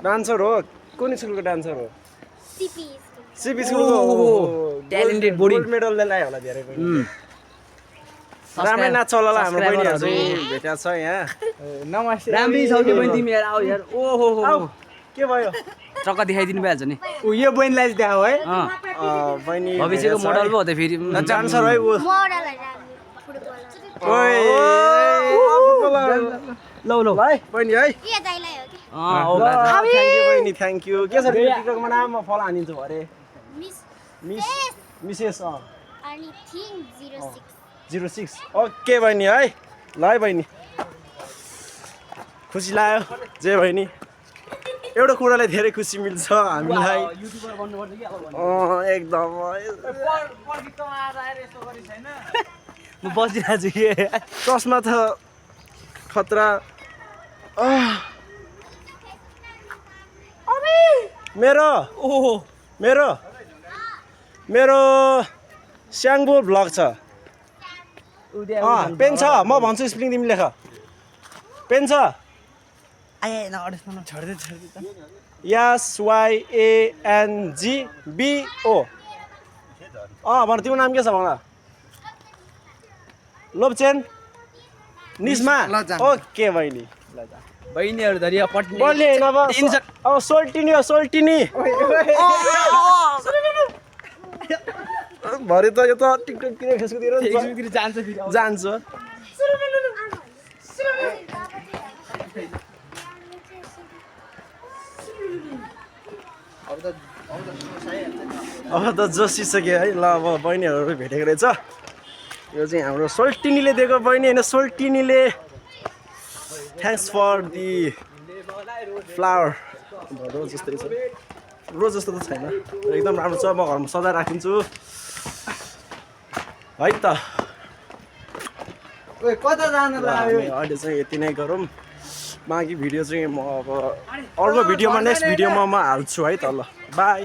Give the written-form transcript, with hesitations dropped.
dancer हो कुन स्कुलको डान्सर हो सिपी सिपी स्कुलको ट्यालेन्टेड बोडी गोल्ड मेडल ल्यायो होला धेरै पनि राम्रै नाच्छ होला हाम्रो बहिनीहरू चाहिँ भेटेको छ यहाँ नमस्ते राम्रै छ नि बहिनी तिमी यार आऊ यार ओहो हो के भयो चक्का देखाइदिनु भइहाल्छ नि यो बहिनीलाई देखाऊ है बहिनी भविष्यको मोडल पो हो त फेरि डान्सर है ऊ मोडल फुटबल ओए लौ लौ है बहिनी है के दाइलाई हो कि थ्याङ्क यू बहिनी थ्याङ्क यू के छ टिकटकमा नाम म फलो हानिदिन्छु अरे मिस मिस मिसेस अनि थिङ 06 06 ओके बहिनी है ल है बहिनी खुसी लाग्यो जय बहिनी एउटा कुरालाई धेरै खुसी मिल्छ हामीलाई युट्युबर बन्नुपर्छ कि अब एकदम म बसिरहेको छु कि चस्मा त खतरा मेरो ओहो मेरो मेरो स्याङ्बो भ्लग छ पेन छ म भन्छु स्पेलिङ तिमी लेख पेन छ आए न अडेस न छोड्दै SYANGBO भन तिम्रो नाम के छ भन लोपचेन निस्मा ओके बहिनी बहिनीहरु धरि पट्ने बोल्ने हैन अब सोल्टिनी हो सोल्टिनी भरे त यो त टिकटकतिर फेसबुकतिर जान्छ फेरि जान्छ अब त जोसिसक्यो है ल अब बहिनीहरू भेटेको रहेछ यो चाहिँ हाम्रो सोल्टिनीले दिएको बहिनी होइन सोल्टिनीले थ्याङ्क्स फर दि फ्लावर रोज जस्तै छ रोज जस्तो त छैन एकदम राम्रो छ म घरमा सजाएर राखिदिन्छु है त कता जानु लाग्यो अहिले चाहिँ यति नै गरौँ बाँकी भिडियो चाहिँ म अब अर्को भिडियोमा नेक्स्ट भिडियोमा म हाल्छु है त ल बाई